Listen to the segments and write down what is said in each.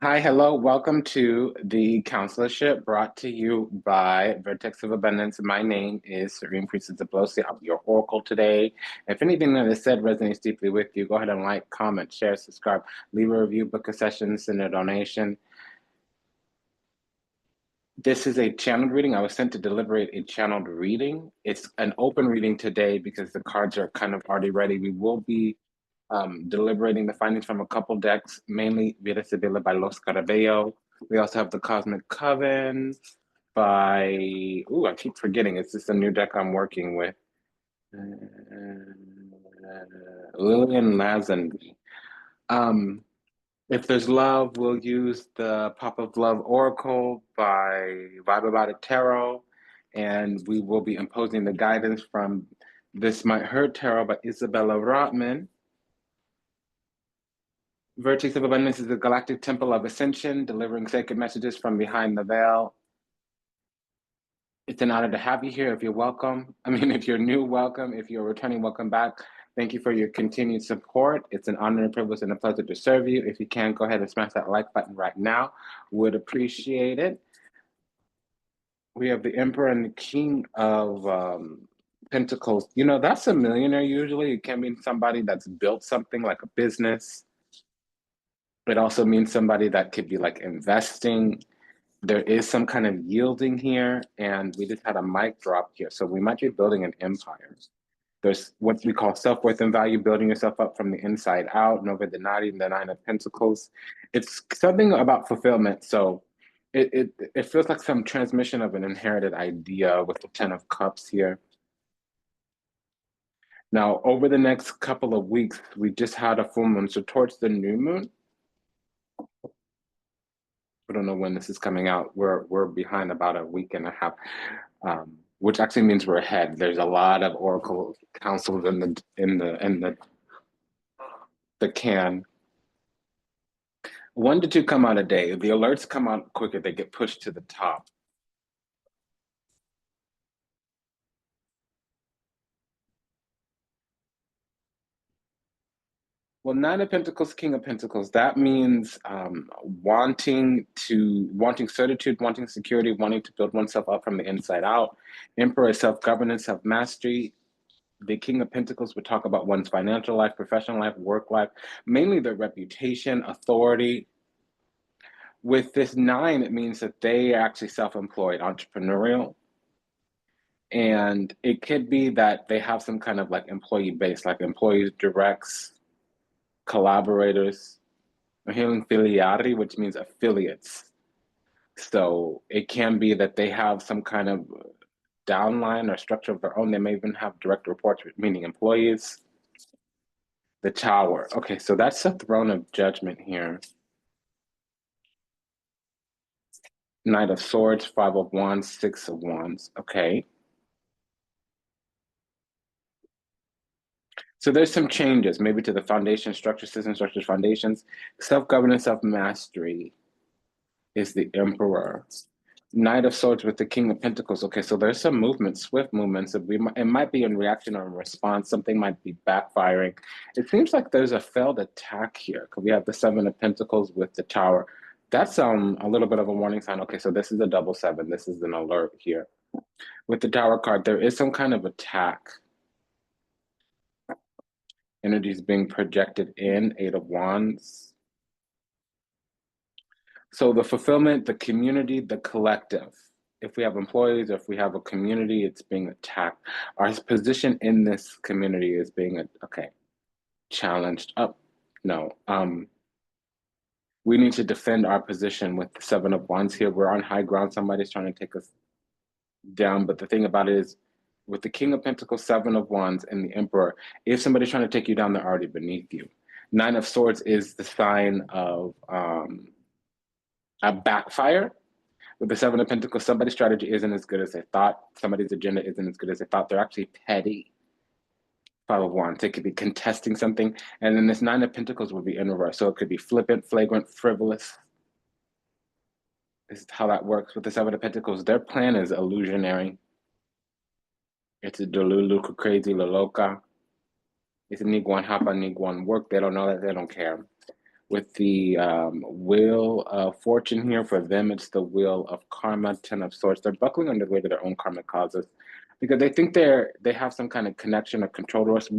Hi, hello. Welcome to the Consularship brought to you by Vertex of Abundance. My name is Serene Priestess Abossi. I'll be your oracle today. If anything that is said resonates deeply with you, go ahead and like, comment, share, subscribe, leave a review, book a session, send a donation. This is a channeled reading. I was sent to deliberate a channeled reading. It's an open reading today because the cards are kind of already ready. We will be deliberating the findings from a couple decks, mainly Vida Sibila by Los Carabello. We also have the Cosmic Coven by, I keep forgetting. It's just a new deck I'm working with. Lillian Lazenby. If There's Love, we'll use the Pop of Love Oracle by Vibe About It Tarot. And we will be imposing the guidance from This Might Hurt Tarot by Isabella Rotman. Vertex of Abundance is the galactic temple of ascension, delivering sacred messages from behind the veil. It's an honor to have you here. If you're welcome, if you're new, welcome. If you're returning, welcome back. Thank you for your continued support. It's an honor and privilege and a pleasure to serve you. If you can, go ahead and smash that like button right now. Would appreciate it. We have the Emperor and the King of Pentacles. You know, that's a millionaire usually. It can mean somebody that's built something like a business. It also means somebody that could be like investing. There is some kind of yielding here, and we just had a mic drop here. So we might be building an empire. There's what we call self-worth and value, building yourself up from the inside out, Nova Denari, the Nine of Pentacles. It's something about fulfillment. So it feels like some transmission of an inherited idea with the Ten of Cups here. Now, over the next couple of weeks, we just had a full moon. So towards the new moon, I don't know when this is coming out. We're behind about a week and a half, which actually means we're ahead. There's a lot of oracle councils in the can. 1 to 2 come out a day. The alerts come out quicker. They get pushed to the top. Well, Nine of Pentacles, King of Pentacles, that means wanting certitude, wanting security, wanting to build oneself up from the inside out. Emperor, self-governance, self-mastery. The King of Pentacles would talk about one's financial life, professional life, work life, mainly their reputation, authority. With this 9, it means that they are actually self-employed, entrepreneurial. And it could be that they have some kind of like employee base, like employees, directs, collaborators. I'm hearing filiari, which means affiliates. So it can be that they have some kind of downline or structure of their own. They may even have direct reports, meaning employees. The Tower. Okay, so that's the throne of judgment here. Knight of Swords, Five of Wands, Six of Wands. Okay. So there's some changes, maybe to the foundation structure, system structures, foundations. Self-governance, self-mastery is the Emperor. Knight of Swords with the King of Pentacles. Okay, so there's some movement, swift movements. It might be in reaction or in response. Something might be backfiring. It seems like there's a failed attack here because we have the Seven of Pentacles with the Tower. That's a little bit of a warning sign. Okay, so this is a double seven. This is an alert here. With the Tower card, there is some kind of attack. Energies being projected in, Eight of Wands. So the fulfillment, the community, the collective. If we have employees, or if we have a community, it's being attacked. Our position in this community is being, challenged. Oh, no. We need to defend our position with the Seven of Wands here. We're on high ground. Somebody's trying to take us down. But the thing about it is, with the King of Pentacles, Seven of Wands, and the Emperor, if somebody's trying to take you down, they're already beneath you. Nine of Swords is the sign of a backfire. With the Seven of Pentacles, somebody's strategy isn't as good as they thought. Somebody's agenda isn't as good as they thought. They're actually petty. Five of Wands. They could be contesting something. And then this Nine of Pentacles would be in reverse. So it could be flippant, flagrant, frivolous. This is how that works with the Seven of Pentacles. Their plan is illusionary. It's a delulu, crazy, la loca. It's a niguan hapa, niguan work. They don't know that. They don't care. with the wheel of fortune here. For them, it's the wheel of karma, 10 of swords. They're buckling under the weight of their own karmic causes because they think they have some kind of connection or control to us.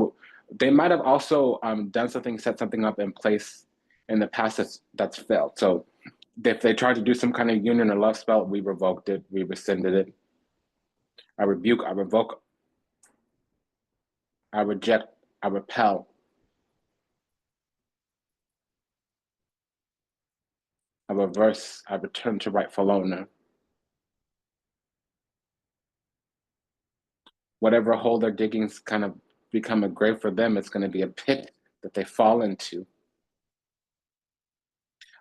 They might have also done something, set something up in place in the past that's failed. So if they tried to do some kind of union or love spell, we revoked it, we rescinded it. I rebuke, I revoke, I reject, I repel. I reverse, I return to rightful owner. Whatever hole they're digging's kind of become a grave for them. It's going to be a pit that they fall into.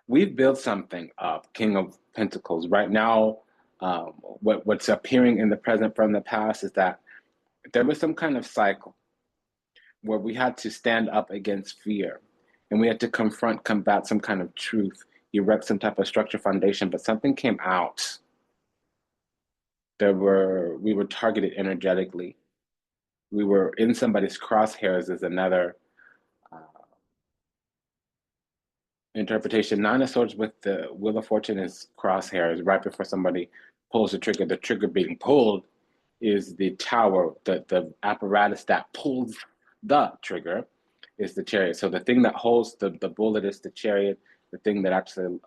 We've built something up, King of Pentacles. Right now, what's appearing in the present from the past is that there was some kind of cycle where we had to stand up against fear and we had to confront, combat some kind of truth, erect some type of structure foundation, but something came out. We were targeted energetically. We were in somebody's crosshairs is another interpretation. Nine of Swords with the Wheel of Fortune is crosshairs right before somebody pulls the trigger. The trigger being pulled is the tower, the apparatus that pulls the trigger is the chariot. So the thing that holds the bullet is the chariot. The thing that actually,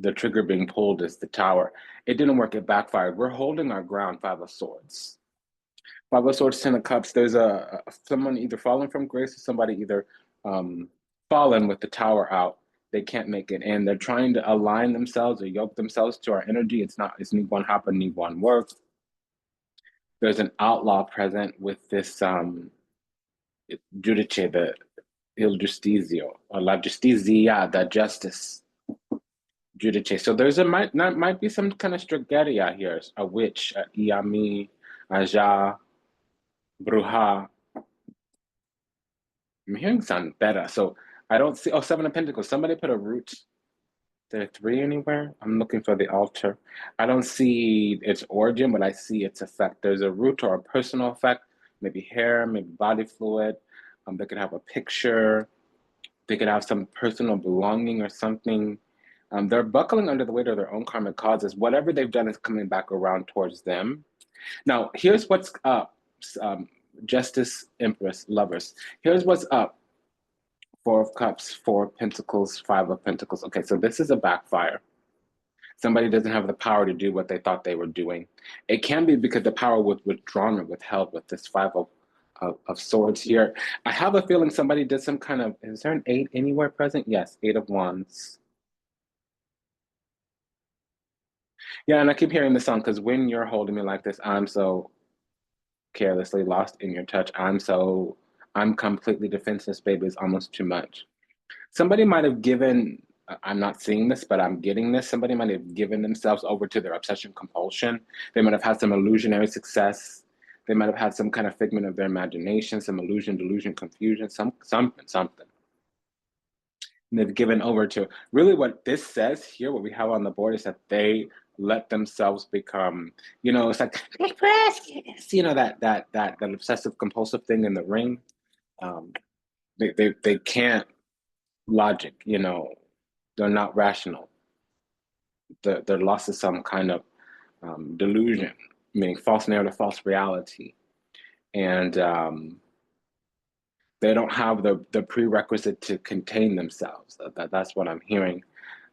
the trigger being pulled is the tower. It didn't work, it backfired. We're holding our ground, Five of Swords. Five of Swords, Ten of Cups, there's someone either fallen from grace or somebody either fallen with the tower out. They can't make it in. They're trying to align themselves or yoke themselves to our energy. It's need one happen, need one work. There's an outlaw present with this judice, the il justizio, or la justizia, the justice. Judice. So there's might be some kind of striggeria here, a witch, a iami, aja, bruja. I'm hearing santera. So I don't see, Seven of Pentacles. Somebody put a root. There three anywhere? I'm looking for the altar. I don't see its origin, but I see its effect. There's a root or a personal effect, maybe hair, maybe body fluid. They could have a picture. They could have some personal belonging or something. They're buckling under the weight of their own karmic causes. Whatever they've done is coming back around towards them. Now, here's what's up. Justice, Empress, Lovers. Here's what's up. Four of Cups, Four of Pentacles, Five of Pentacles. Okay, so this is a backfire. Somebody doesn't have the power to do what they thought they were doing. It can be because the power was withdrawn or withheld with this Five of Swords here. I have a feeling somebody did some kind of, is there an 8 anywhere present? Yes, 8 of Wands. Yeah, and I keep hearing the song because when you're holding me like this, I'm so carelessly lost in your touch. I'm completely defenseless, baby. It's almost too much. Somebody might have given, I'm not seeing this, but I'm getting this. Somebody might have given themselves over to their obsession compulsion. They might have had some illusionary success. They might have had some kind of figment of their imagination, some illusion, delusion, confusion, something. And they've given over to, really what this says here, what we have on the board is that they let themselves become, it's like, that obsessive compulsive thing in the ring. They can't logic, they're not rational. They're lost to some kind of delusion, meaning false narrative, false reality. And they don't have the prerequisite to contain themselves. That's what I'm hearing.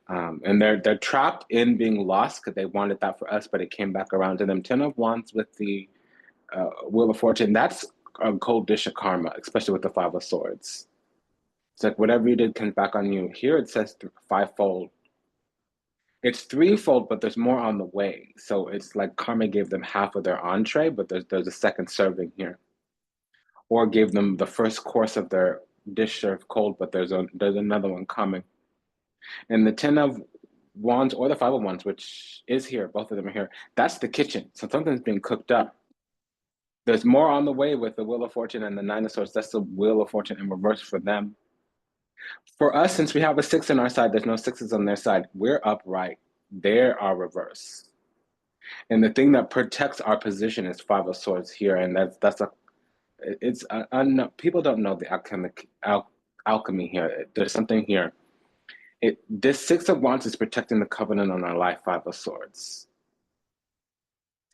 And they're trapped in being lost because they wanted that for us, but it came back around to them. 10 of Wands with the Wheel of Fortune, that's a cold dish of karma, especially with the Five of Swords. It's like whatever you did comes back on you. Here it says fivefold. It's threefold, but there's more on the way. So it's like karma gave them half of their entree, but there's a second serving here. Or gave them the first course of their dish served cold, but there's another one coming. And the 10 of Wands or the Five of Wands, which is here, both of them are here, that's the kitchen. So something's being cooked up. There's more on the way with the Wheel of Fortune and the Nine of Swords. That's the Wheel of Fortune in reverse for them. For us, since we have a 6 on our side, there's no 6s on their side. We're upright. They are reverse. And the thing that protects our position is Five of Swords here, and people don't know the alchemy here. There's something here. This Six of Wands is protecting the covenant on our life, Five of Swords.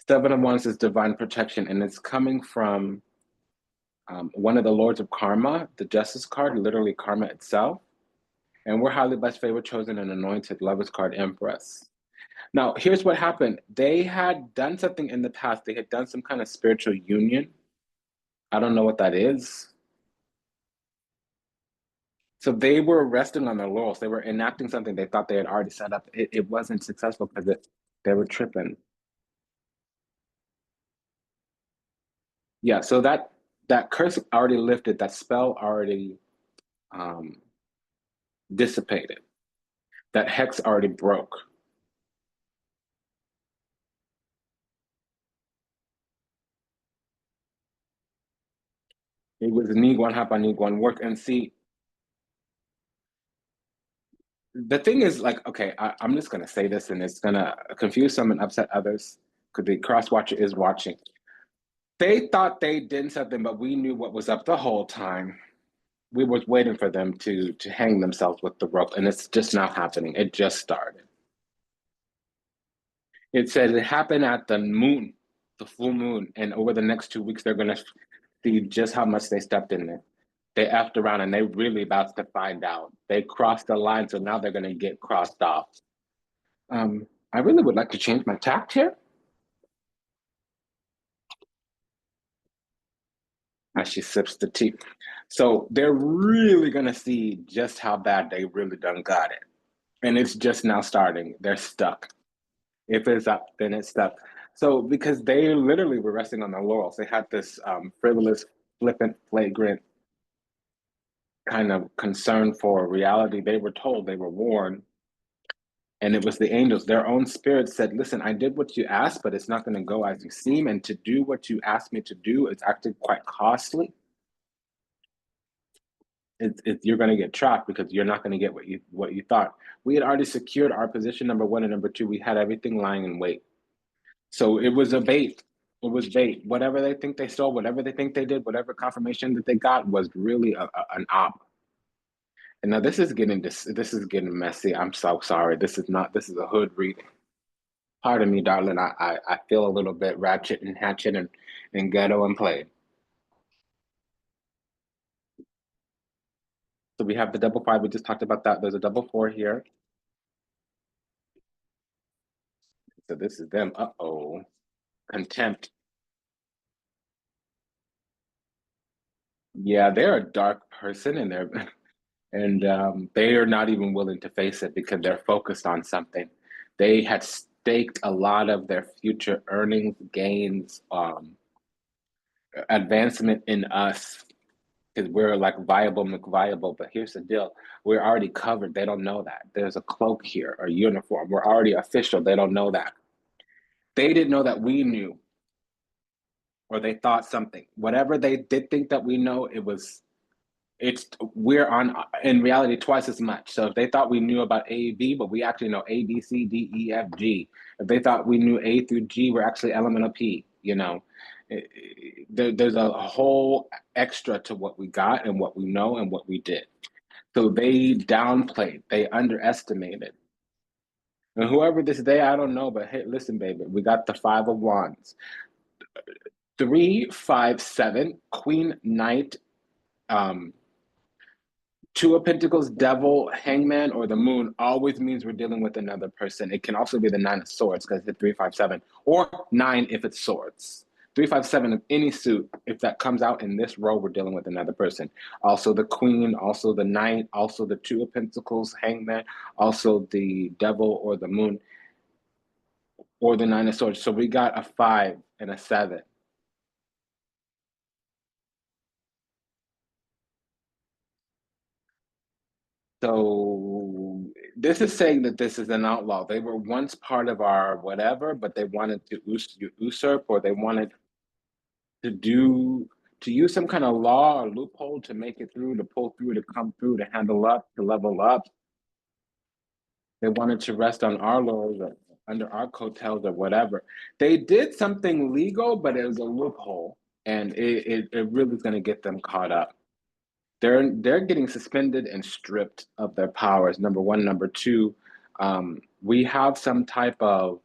Seven of Wands is divine protection, and it's coming from one of the Lords of Karma, the Justice card, literally karma itself. And we're highly blessed, favored, chosen, and anointed, Lovers card, Empress. Now, here's what happened. They had done something in the past. They had done some kind of spiritual union. I don't know what that is. So they were resting on their laurels. They were enacting something they thought they had already set up. It wasn't successful because they were tripping. Yeah, so that curse already lifted, that spell already dissipated, that hex already broke. It was Niguan Hapa Niguan work. And see, the thing is, like, okay, I'm just gonna say this, and it's gonna confuse some and upset others because the cross watcher is watching. They thought they did something, but we knew what was up the whole time. We was waiting for them to hang themselves with the rope, and it's just now happening. It just started. It says it happened at the moon, the full moon, and over the next 2 weeks, they're gonna see just how much they stepped in there. They effed around, and they really about to find out. They crossed the line, so now they're gonna get crossed off. I really would like to change my tact here. As she sips the tea. So they're really gonna see just how bad they really done got it. And it's just now starting. They're stuck. If it's up, then it's stuck. So because they literally were resting on their laurels, they had this frivolous, flippant, flagrant kind of concern for reality. They were told, they were warned, and it was the angels. Their own spirit said, "Listen, I did what you asked, but it's not going to go as you seem. And to do what you asked me to do, it's actually quite costly. You're going to get trapped because you're not going to get what you thought." We had already secured our position, number one, and number two, we had everything lying in wait. So it was a bait. It was bait. Whatever they think they stole, whatever they think they did, whatever confirmation that they got was really an op. And now this is getting messy. I'm so sorry. This is a hood reading. Pardon me, darling. I feel a little bit ratchet and hatchet and ghetto and played. So we have the double five. We just talked about that. There's a double four here. So this is them. Uh-oh. Contempt. Yeah, they're a dark person, and they are not even willing to face it because they're focused on something. They had staked a lot of their future earnings, gains, advancement in us because we're like viable McViable. But here's the deal: we're already covered. They don't know that. There's a cloak here, a uniform. We're already official. They don't know that. They didn't know that we knew, or they thought something. Whatever they did think that we know, we're on in reality twice as much. So if they thought we knew about A, B, but we actually know A, B, C, D, E, F, G. If they thought we knew A through G, we're actually elemental P. There's a whole extra to what we got and what we know and what we did. So they downplayed, they underestimated. And whoever this they, I don't know, but hey, listen, baby, we got the Five of Wands, 3, 5, 7, Queen, Knight, Two of Pentacles, Devil, Hangman, or the Moon always means we're dealing with another person. It can also be the Nine of Swords because it's 3, 5, 7, or 9 if it's swords. 3, 5, 7 of any suit, if that comes out in this row, we're dealing with another person. Also the Queen, also the Knight, also the Two of Pentacles, Hangman, also the Devil or the Moon, or the Nine of Swords. So we got a 5 and a 7. So this is saying that this is an outlaw. They were once part of our whatever, but they wanted to usurp, or they wanted to use some kind of law or loophole to make it through, to pull through, to come through, to handle up, to level up. They wanted to rest on our laurels or under our coattails or whatever. They did something legal, but it was a loophole, and it really is going to get them caught up. they're getting suspended and stripped of their powers. Number one. Number two, we have some type of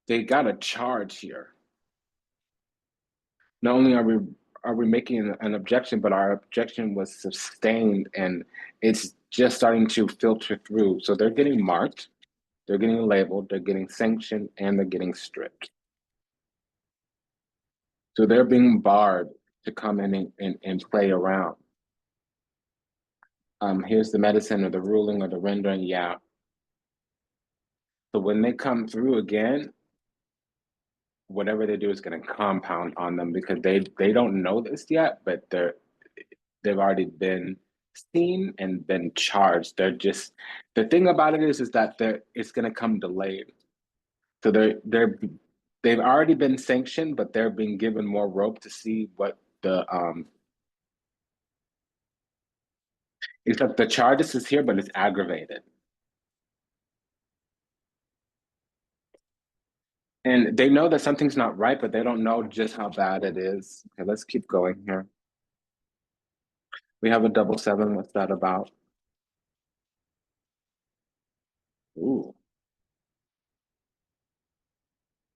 they got a charge here. Not only are we making an objection, but our objection was sustained and it's just starting to filter through. So they're getting marked, they're getting labeled, they're getting sanctioned, and they're getting stripped. So they're being barred to come in and play around. Here's the medicine or the ruling or the rendering, yeah. So when they come through again, whatever they do is going to compound on them because they don't know this yet, but they've already been seen and been charged. They're just the thing about it is that it's going to come delayed. So they've already been sanctioned, but they're being given more rope to see what the except the charges is here, but it's aggravated. And they know that something's not right, but they don't know just how bad it is. Okay, let's keep going here. We have a double seven. What's that about? Ooh,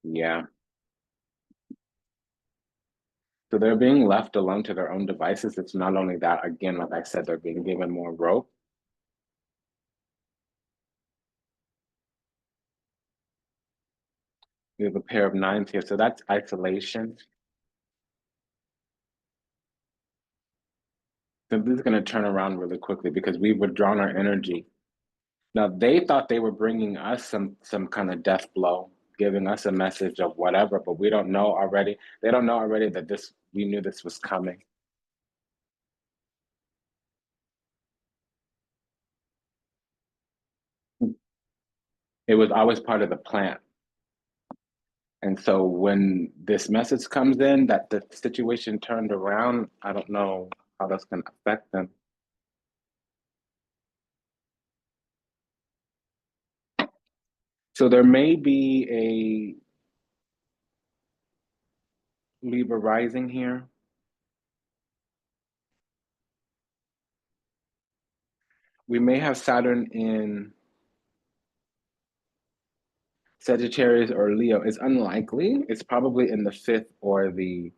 yeah. So they're being left alone to their own devices. It's not only that, again, like I said, they're being given more rope. We have a pair of nines here. So that's isolation. So this is going to turn around really quickly because we've withdrawn our energy. Now they thought they were bringing us some kind of death blow, giving us a message of whatever, but we don't know already. They don't know already that we knew this was coming. It was always part of the plan. And so when this message comes in that the situation turned around, I don't know how that's going to affect them. So there may be a Libra rising here. We may have Saturn in Sagittarius or Leo. It's unlikely. It's probably in the fifth or the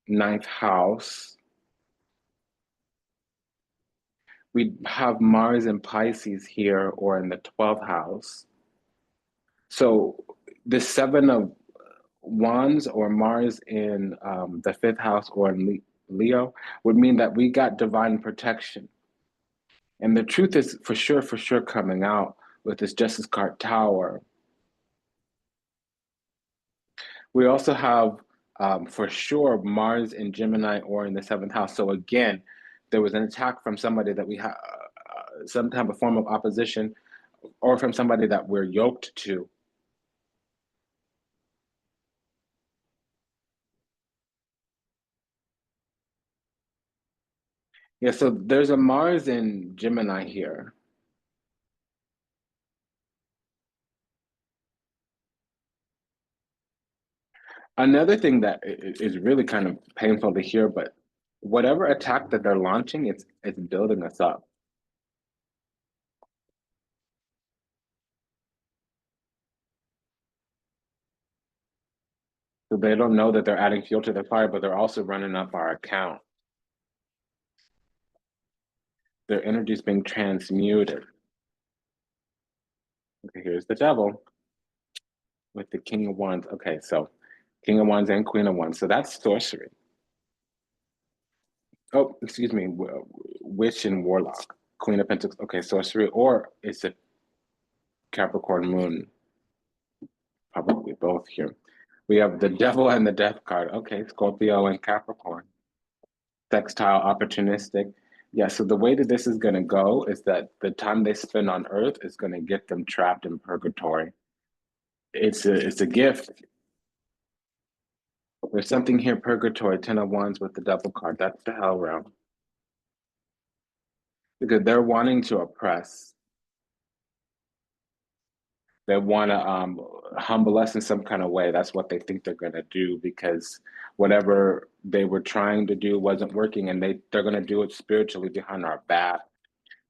ninth house. We have Mars in Pisces here or in the 12th house. So the seven of wands or Mars in the fifth house or in Leo would mean that we got divine protection. And the truth is for sure coming out with this Justice card Tower. We also have for sure Mars in Gemini or in the seventh house. So again, there was an attack from somebody that we have some type of form of opposition or from somebody that we're yoked to. Yeah, so there's a Mars in Gemini here. Another thing that is really kind of painful to hear, but whatever attack that they're launching, it's building us up. So they don't know that they're adding fuel to the fire, but they're also running up our account. Their energy is being transmuted. Okay, here's the devil with the King of Wands. Okay, so King of Wands and Queen of Wands. So that's sorcery. Oh, excuse me, Witch and Warlock. Queen of Pentacles. Okay, sorcery, or it's a Capricorn Moon. Probably both here. We have the Devil and the Death card. Okay, Scorpio and Capricorn. Sextile, opportunistic. Yeah, so the way that this is going to go is that the time they spend on Earth is going to get them trapped in purgatory. It's a gift. There's something here, purgatory, Ten of Wands with the Devil card. That's the hell realm. Because they're wanting to oppress. They want to humble us in some kind of way. That's what they think they're going to do because whatever they were trying to do wasn't working, and they're going to do it spiritually behind our back.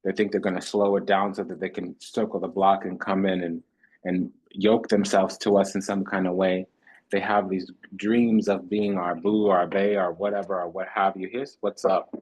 They think they're going to slow it down so that they can circle the block and come in and yoke themselves to us in some kind of way. They have these dreams of being our boo, our bae, or whatever, or what have you. Here's what's up.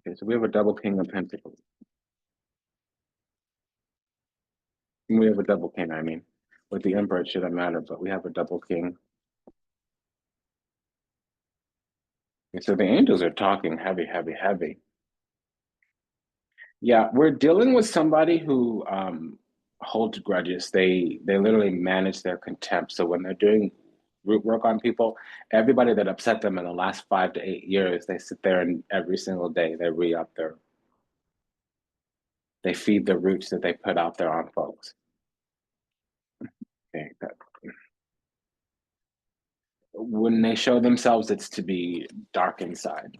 Okay, so we have a double king of pentacles. We have a double king, I mean. With the emperor, it shouldn't matter, but we have a double king. Okay, so the angels are talking heavy, heavy, heavy. Yeah, we're dealing with somebody who holds grudges. They literally manage their contempt. So when they're doing root work on people, everybody that upset them in the last 5 to 8 years, they sit there and every single day they re-up they feed the roots that they put out there on folks. Okay, when they show themselves, it's to be dark inside.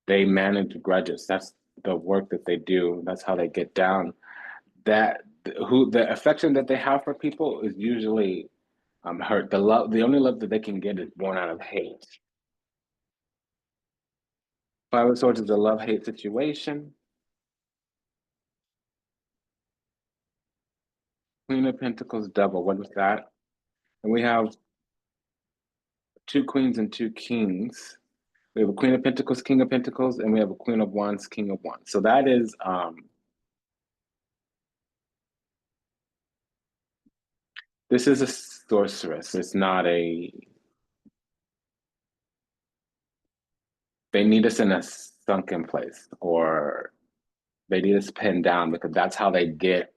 They manage grudges. That's the work that they do. That's how they get down. That who the affection that they have for people is usually hurt. The only love that they can get is born out of hate. Five of Swords is a love-hate situation. Queen of Pentacles double. What is that? And we have two queens and two kings. We have a Queen of Pentacles, King of Pentacles, and we have a Queen of Wands, King of Wands. So that is this is a sorceress. It's not a they need us in a sunken place or they need us pinned down because that's how they get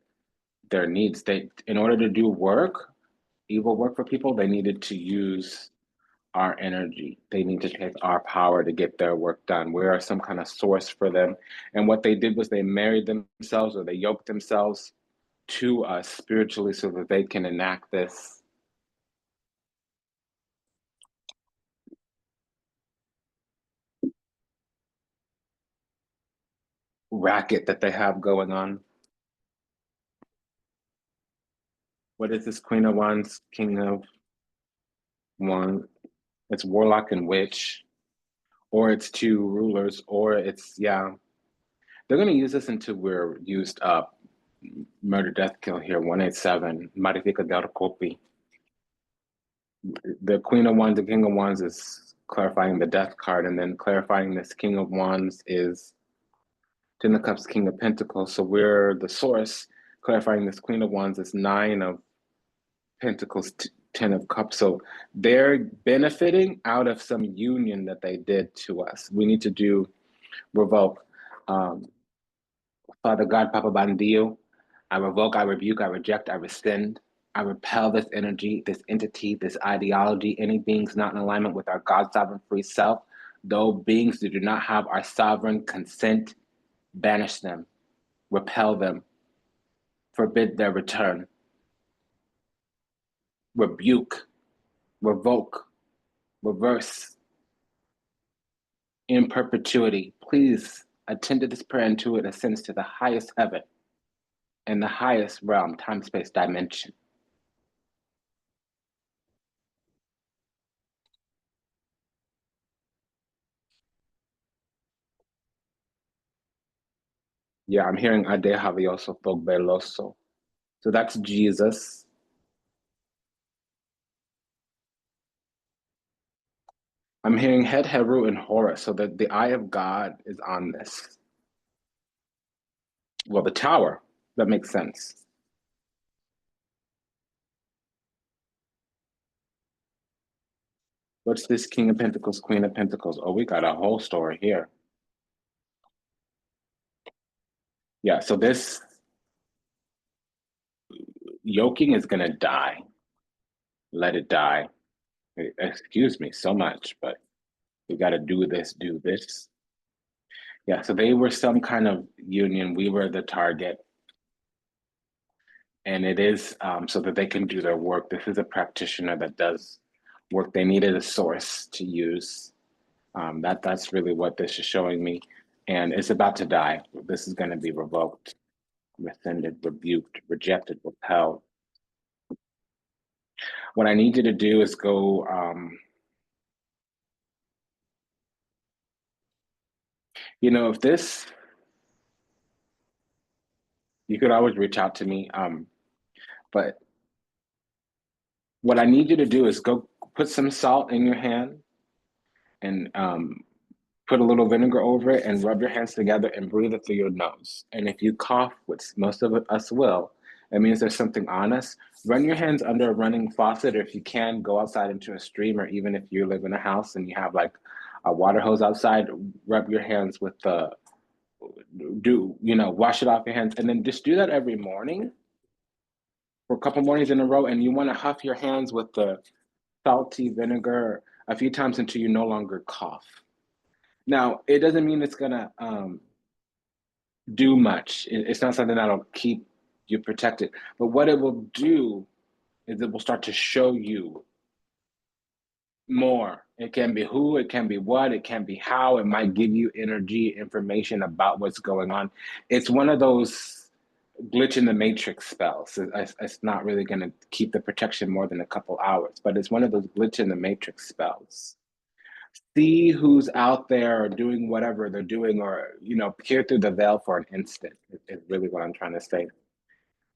their needs. They in order to do work, evil work for people, they needed to use our energy. They need to take our power to get their work done. We are some kind of source for them. And what they did was they married themselves or they yoked themselves to us spiritually so that they can enact this racket that they have going on. What is this Queen of Wands, King of Wands? It's Warlock and Witch, or it's two rulers, or it's, yeah. They're going to use this until we're used up. Murder, death, kill here, 187. Marifica del Copi. The Queen of Wands, the King of Wands is clarifying the death card, and then clarifying this King of Wands is Ten of Cups, King of Pentacles. So we're the source. Clarifying this Queen of Wands is Nine of Pentacles, Ten of Cups. So they're benefiting out of some union that they did to us. We need to do revoke. Father God, Papa Bandio, I revoke, I rebuke, I reject, I rescind. I repel this energy, this entity, this ideology, any beings not in alignment with our God sovereign free self, though beings that do not have our sovereign consent, banish them, repel them, forbid their return, rebuke, revoke, reverse, in perpetuity. Please attend to this prayer until it ascends to the highest heaven and the highest realm, time, space, dimension. Yeah, I'm hearing Ade Javioso Fogbeloso. So that's Jesus. I'm hearing head Heru and Horus, so that the eye of God is on this. Well, the tower, that makes sense. What's this King of Pentacles, Queen of Pentacles? Oh, we got a whole story here. Yeah, so this yoking is gonna die. Let it die. Excuse me so much, but we got to do this, do this. Yeah, so they were some kind of union. We were the target. And it is so that they can do their work. This is a practitioner that does work. They needed a source to use. That's really what this is showing me. And it's about to die. This is going to be revoked, rescinded, rebuked, rejected, repelled. What I need you to do is go, if this, you could always reach out to me. But what I need you to do is go put some salt in your hand and put a little vinegar over it and rub your hands together and breathe it through your nose. And if you cough, which most of us will, it means there's something on us. Run your hands under a running faucet, or if you can, go outside into a stream, or even if you live in a house and you have like a water hose outside, rub your hands with the, wash it off your hands. And then just do that every morning for a couple mornings in a row. And you want to huff your hands with the salty vinegar a few times until you no longer cough. Now, it doesn't mean it's gonna do much. It's not something that'll keep you protected. But what it will do is it will start to show you more. It can be who, it can be what, it can be how. It might give you energy, information about what's going on. It's one of those glitch in the matrix spells. It's not really going to keep the protection more than a couple hours, but it's one of those glitch in the matrix spells. See who's out there or doing whatever they're doing, or peer through the veil for an instant is really what I'm trying to say.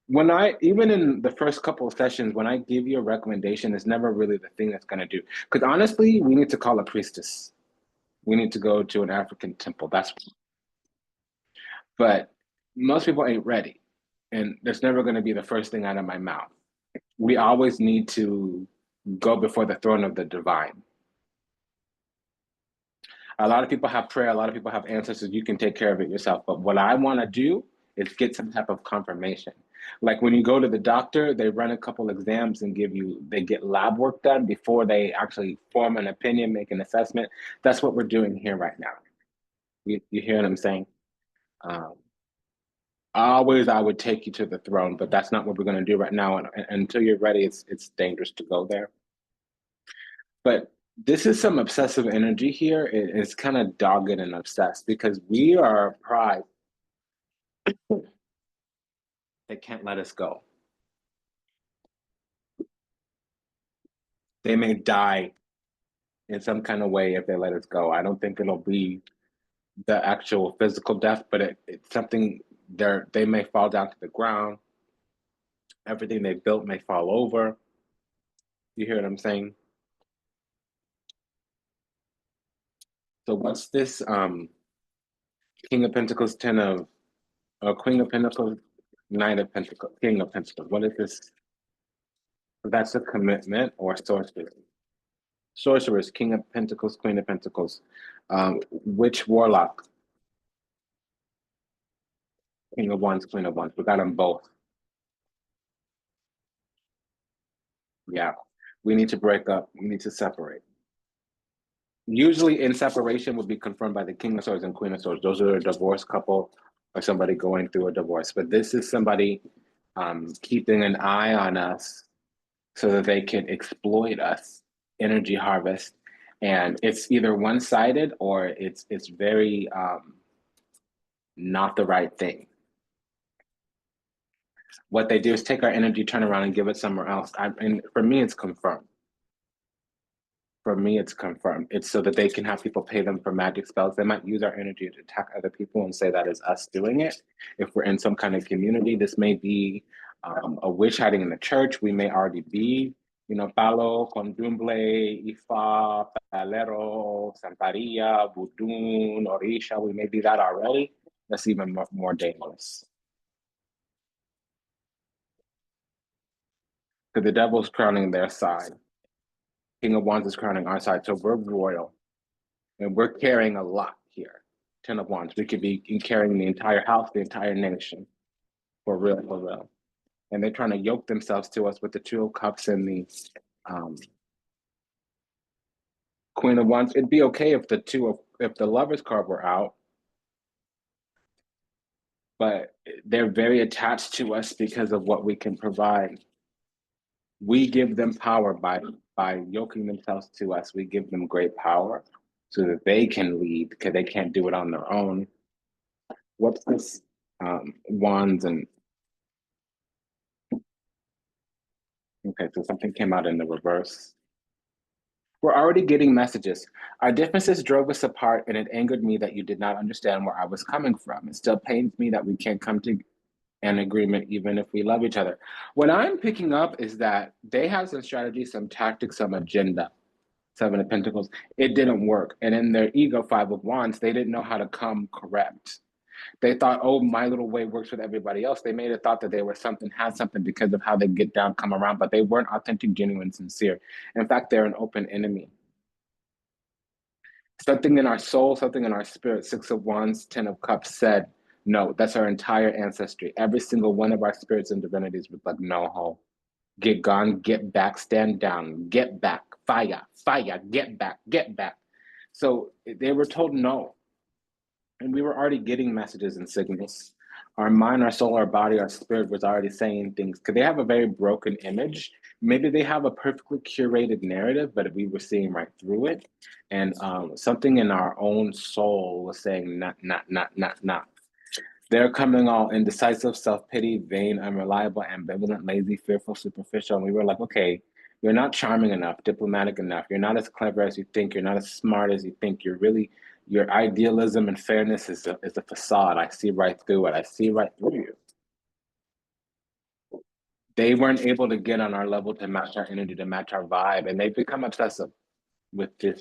When even in the first couple of sessions, when I give you a recommendation, it's never really the thing that's going to do. Because honestly, we need to call a priestess. We need to go to an African temple. But most people ain't ready, and that's never going to be the first thing out of my mouth. We always need to go before the throne of the divine. A lot of people have prayer, a lot of people have ancestors. You can take care of it yourself. But what I want to do is get some type of confirmation. Like when you go to the doctor, they run a couple exams and they get lab work done before they actually form an opinion, make an assessment. That's what we're doing here right now. You hear what I'm saying? Always, I would take you to the throne, but that's not what we're going to do right now. And until you're ready, it's dangerous to go there. But this is some obsessive energy here. It's kind of dogged and obsessed because we are a pride that can't let us go. They may die in some kind of way if they let us go. I don't think it'll be the actual physical death, but it's something they may fall down to the ground. Everything they built may fall over. You hear what I'm saying? So what's this King of Pentacles, Queen of Pentacles, Knight of Pentacles, King of Pentacles? What is this? That's a commitment or sorcery. Sorceress, King of Pentacles, Queen of Pentacles. Witch, Warlock, King of Wands, Queen of Wands. We got them both. Yeah, we need to break up. We need to separate. Usually in separation would be confirmed by the King of Swords and Queen of Swords. Those are a divorced couple or somebody going through a divorce. But this is somebody keeping an eye on us so that they can exploit us, energy harvest. And it's either one-sided or it's very not the right thing. What they do is take our energy, turn around, and give it somewhere else. And for me, it's confirmed. For me, it's confirmed. It's so that they can have people pay them for magic spells. They might use our energy to attack other people and say that is us doing it. If we're in some kind of community, this may be a witch hiding in the church. We may already be, Palo, Condumble, Ifa, Palero, Santaria, Budun, Orisha. We may be that already. That's even more dangerous. Because the devil's crowning their side. King of Wands is crowning our side. So we're royal. And we're carrying a lot here. 10 of Wands. We could be carrying the entire house, the entire nation. For real, for real. And they're trying to yoke themselves to us with the Two of Cups and the Queen of Wands. It'd be okay if if the Lovers card were out, but they're very attached to us because of what we can provide. We give them power by yoking themselves to us. We give them great power so that they can lead because they can't do it on their own. What's this? Wands and okay, so something came out in the reverse. We're already getting messages. Our differences drove us apart, and it angered me that you did not understand where I was coming from. It still pains me that we can't come to an agreement even if we love each other. What I'm picking up is that they have some strategy, some tactics, some agenda. Seven of Pentacles. It didn't work. And in their ego, Five of Wands, they didn't know how to come correct. They thought, oh, my little way works with everybody else. They made it thought that they were something, had something because of how they get down, come around, but they weren't authentic, genuine, sincere. In fact, they're an open enemy. Something in our soul, something in our spirit, Six of Wands, Ten of Cups said, no, that's our entire ancestry. Every single one of our spirits and divinities was like, no, ho. Get gone, get back, stand down, get back, fire, fire, get back, get back. So they were told no. And we were already getting messages and signals. Our mind, our soul, our body, our spirit was already saying things because they have a very broken image. Maybe they have a perfectly curated narrative, but we were seeing right through it. And something in our own soul was saying, not, not, not, not, not. They're coming all indecisive, self-pity, vain, unreliable, ambivalent, lazy, fearful, superficial. And we were like, okay, you're not charming enough, diplomatic enough. You're not as clever as you think. You're not as smart as you think. Your idealism and fairness is a facade. I see right through it. I see right through you. They weren't able to get on our level to match our energy, to match our vibe. And they've become obsessive with this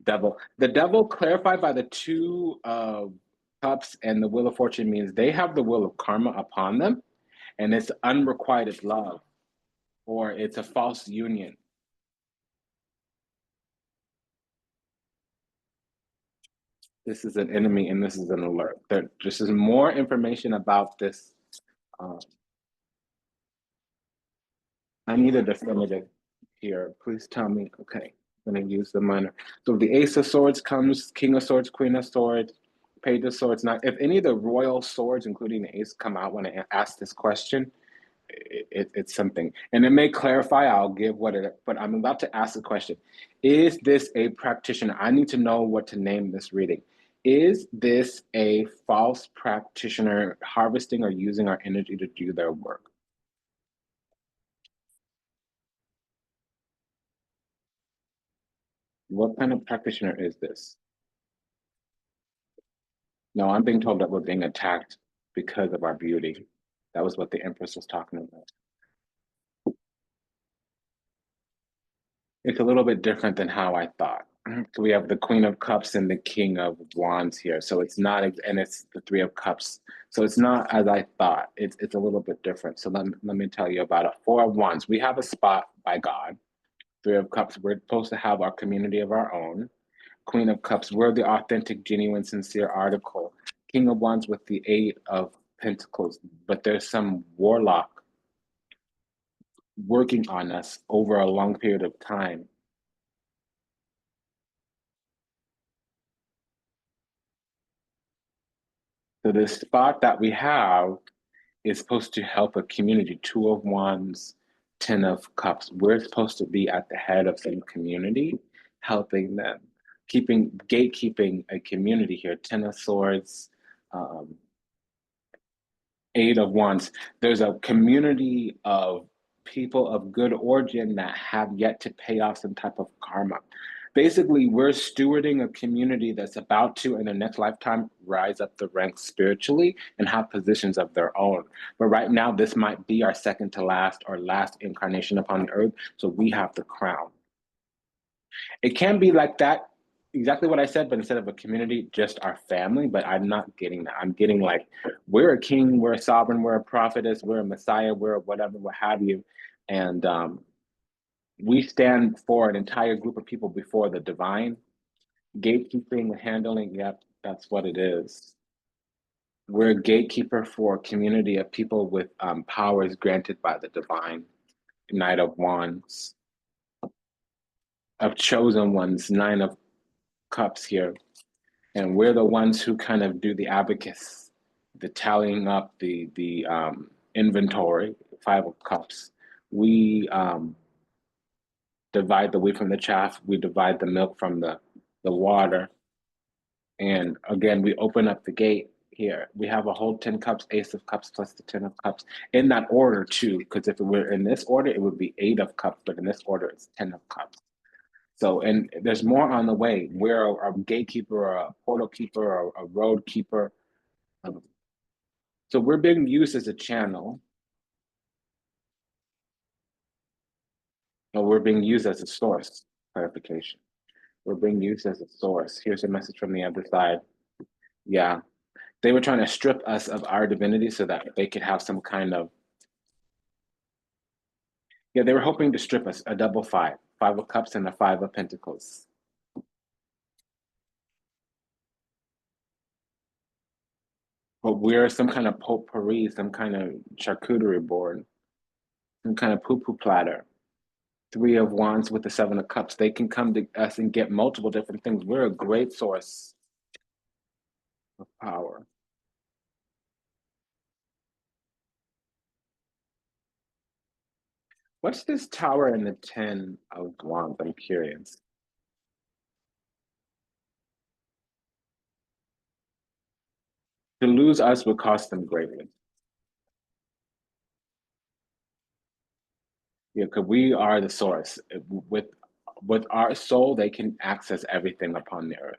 devil. The devil, clarified by the Two of Cups and the Wheel of Fortune, means they have the will of karma upon them, and it's unrequited love, or it's a false union. This is an enemy, and this is an alert. This is more information about this. I need a definitive here. Please tell me. Okay, I'm going to use the minor. So the Ace of Swords comes, King of Swords, Queen of Swords, Page of Swords. Now, if any of the royal swords, including the Ace, come out when I ask this question, it's something. And it may clarify, I'll give what it, but I'm about to ask the question. Is this a practitioner? I need to know what to name this reading. Is this a false practitioner harvesting or using our energy to do their work? What kind of practitioner is this? No, I'm being told that we're being attacked because of our beauty. That was what the Empress was talking about. It's a little bit different than how I thought. So we have the Queen of Cups and the King of Wands here. So it's not, and it's the Three of Cups. So it's not as I thought. It's a little bit different. So let me tell you about it. Four of Wands. We have a spot by God. Three of Cups. We're supposed to have our community of our own. Queen of Cups. We're the authentic, genuine, sincere article. King of Wands with the Eight of Pentacles. But there's some warlock working on us over a long period of time. So the spot that we have is supposed to help a community. Two of Wands, Ten of Cups. We're supposed to be at the head of some community, helping them, gatekeeping a community here. Ten of Swords, Eight of Wands. There's a community of people of good origin that have yet to pay off some type of karma. Basically, we're stewarding a community that's about to, in their next lifetime, rise up the ranks spiritually and have positions of their own. But right now, this might be our second to last or last incarnation upon the earth, so we have the crown. It can be like that, exactly what I said, but instead of a community, just our family. But I'm not getting that. I'm getting like, we're a king, we're a sovereign, we're a prophetess, we're a messiah, we're a whatever, what have you. And we stand for an entire group of people before the divine. Gatekeeping, handling, yep, that's what it is. We're a gatekeeper for a community of people with powers granted by the divine. Knight of Wands. of chosen ones, 9 of Cups here. And we're the ones who kind of do the abacus, the tallying up, the inventory, 5 of Cups. We divide the wheat from the chaff. We divide the milk from the water. And again, we open up the gate here. We have a whole 10 cups, Ace of Cups plus the 10 of Cups in that order too. Because if it were in this order, it would be 8 of Cups, but in this order, it's 10 of Cups. So, and there's more on the way. We're a gatekeeper, or a portal keeper, or a road keeper. So we're being used as a channel, or we're being used as a source. Clarification. We're being used as a source. Here's a message from the other side. Yeah, they were trying to strip us of our divinity so that they could have some kind of, yeah, they were hoping to strip us a double 5 of Cups and a 5 of Pentacles. But we're some kind of potpourri, some kind of charcuterie board, some kind of poo-poo platter. 3 of Wands with the 7 of Cups. They can come to us and get multiple different things. We're a great source of power. What's this Tower and the 10 of Wands? I'm curious. To lose us would cost them greatly. Yeah, because we are the source. With our soul, they can access everything upon the earth.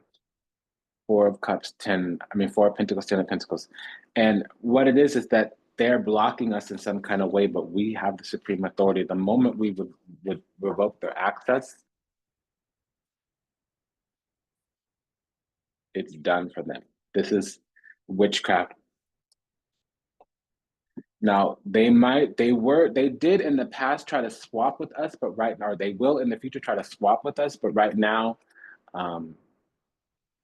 4 of Cups, 10, I mean, 4 of Pentacles, 10 of Pentacles. And what it is that they're blocking us in some kind of way, but we have the supreme authority. The moment we would revoke their access, it's done for them. This is witchcraft. Now, they did in the past try to swap with us, but right now, they will in the future try to swap with us, but right now,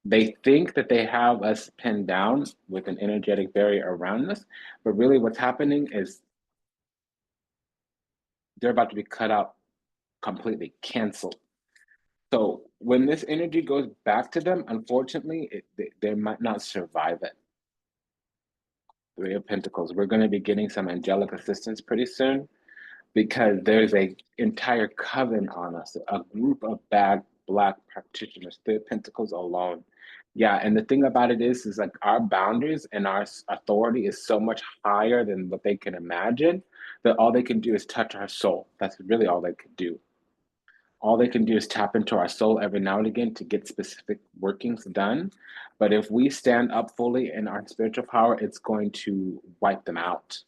they think that they have us pinned down with an energetic barrier around us, but really what's happening is they're about to be cut out completely, canceled. So when this energy goes back to them, unfortunately, they might not survive it. 3 of Pentacles. We're going to be getting some angelic assistance pretty soon because there's a entire coven on us, a group of bad Black practitioners, 3 of Pentacles alone. Yeah, and the thing about it is like our boundaries and our authority is so much higher than what they can imagine that all they can do is touch our soul. That's really all they can do. All they can do is tap into our soul every now and again to get specific workings done. But if we stand up fully in our spiritual power, it's going to wipe them out.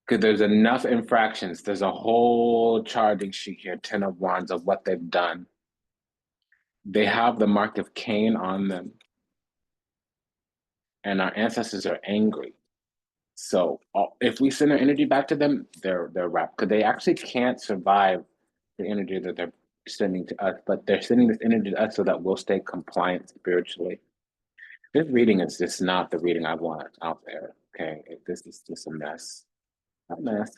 Because there's enough infractions. There's a whole charging sheet here, 10 of Wands, of what they've done. They have the mark of Cain on them. And our ancestors are angry. So if we send our energy back to them, they're wrapped. Because they actually can't survive the energy that they're sending to us, but they're sending this energy to us so that we'll stay compliant spiritually. This reading is just not the reading I want out there. Okay, this is just a mess. A mess.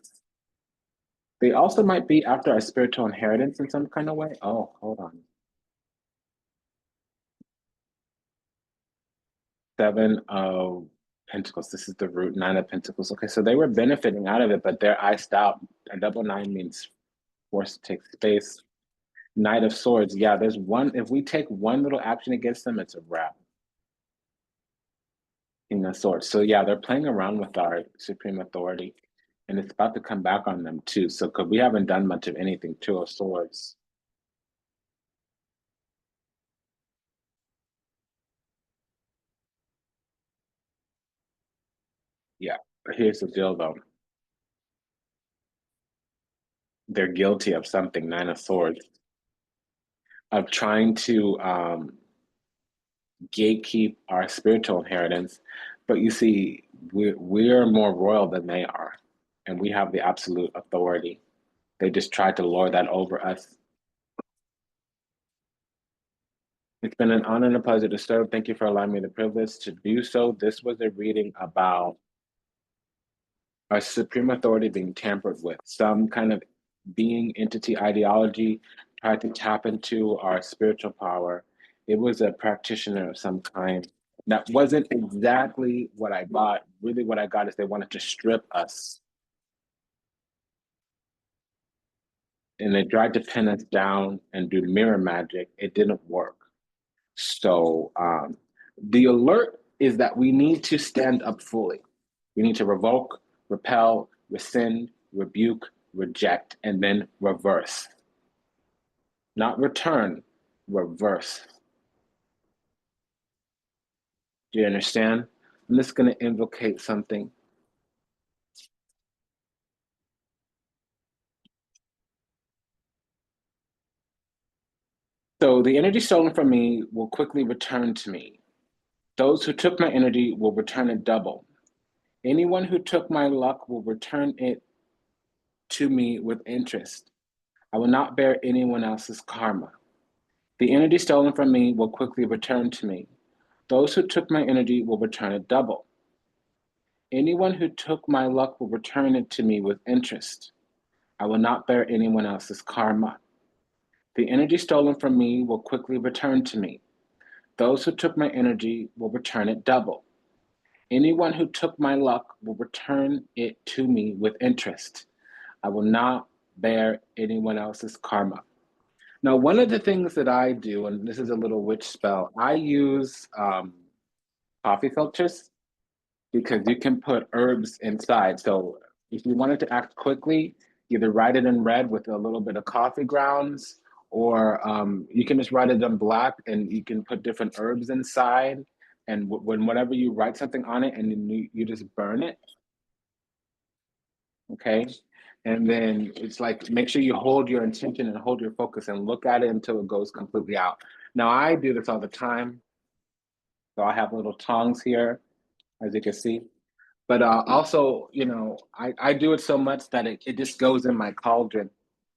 They also might be after a spiritual inheritance in some kind of way. Oh, hold on. 7 of Pentacles. This is the root. 9 of Pentacles. Okay, so they were benefiting out of it, but they're iced out. A double 9 means forced to take space. Knight of Swords. Yeah, there's one. If we take one little action against them, it's a wrap. King of Swords. So yeah, they're playing around with our supreme authority, and it's about to come back on them too. So because we haven't done much of anything. 2 of Swords. Yeah, here's the deal though. They're guilty of something. 9 of Swords. Of trying to gatekeep our spiritual inheritance, but you see, we're more royal than they are, and we have the absolute authority. They just tried to lord that over us. It's been an honor and a pleasure to serve. Thank you for allowing me the privilege to do so. This was a reading about our supreme authority being tampered with, some kind of being entity ideology tried to tap into our spiritual power. It was a practitioner of some kind. That wasn't exactly what I got. Really, what I got is they wanted to strip us, and they tried to pin us down and do mirror magic. It didn't work. So the alert is that we need to stand up fully. We need to revoke, repel, rescind, rebuke, reject, and then reverse. Not return, reverse. Do you understand? I'm just going to invocate something. So the energy stolen from me will quickly return to me. Those who took my energy will return it double. Anyone who took my luck will return it to me with interest. I will not bear anyone else's karma. The energy stolen from me will quickly return to me. Those who took my energy will return it double. Anyone who took my luck will return it to me with interest. I will not bear anyone else's karma. The energy stolen from me will quickly return to me. Those who took my energy will return it double. Anyone who took my luck will return it to me with interest. I will not bear anyone else's karma. Now, one of the things that I do, and this is a little witch spell, I use coffee filters because you can put herbs inside. So if you wanted to act quickly, either write it in red with a little bit of coffee grounds, or you can just write it in black and you can put different herbs inside. And whenever you write something on it and then you just burn it, okay? And then it's like, make sure you hold your intention and hold your focus and look at it until it goes completely out. Now, I do this all the time. So I have little tongs here, as you can see. But also, I do it so much that it just goes in my cauldron.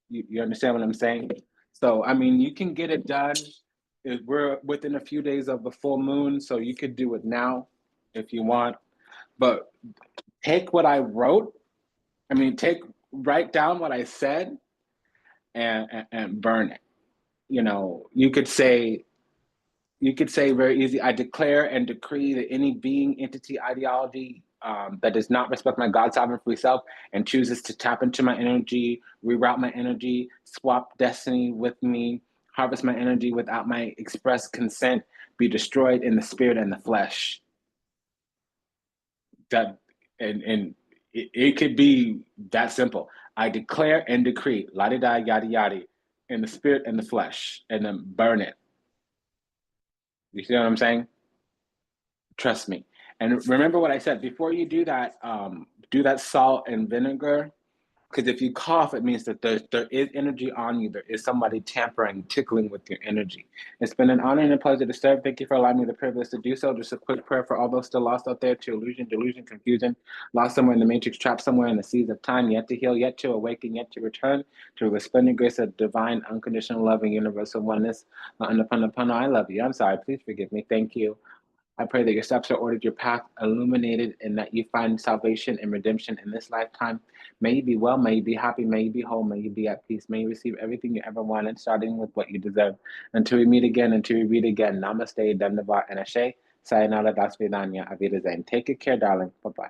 You understand what I'm saying? So, I mean, you can get it done. We're within a few days of the full moon, so you could do it now if you want. But take what I wrote, write down what I said and burn it. You could say very easy, I declare and decree that any being, entity, ideology that does not respect my God sovereign free self and chooses to tap into my energy, reroute my energy, swap destiny with me, harvest my energy without my express consent, be destroyed in the spirit and the flesh. That and it could be that simple. I declare and decree, la di da yada yada, in the spirit and the flesh, and then burn it. You see what I'm saying? Trust me. And remember what I said before you do that salt and vinegar. Because if you cough, it means that there is energy on you. There is somebody tampering, tickling with your energy. It's been an honor and a pleasure to serve. Thank you for allowing me the privilege to do so. Just a quick prayer for all those still lost out there to illusion, delusion, confusion, lost somewhere in the matrix, trapped somewhere in the seas of time, yet to heal, yet to awaken, yet to return to a resplendent grace of divine, unconditional love and universal oneness. I love you. I'm sorry. Please forgive me. Thank you. I pray that your steps are ordered, your path illuminated, and that you find salvation and redemption in this lifetime. May you be well, may you be happy, may you be whole, may you be at peace, may you receive everything you ever wanted, starting with what you deserve. Until we meet again, until we read again, namaste, Damnavat, and Ashe. Sayonara, das Vidanya, Auf Wiedersehen. Take good care, darling. Bye-bye.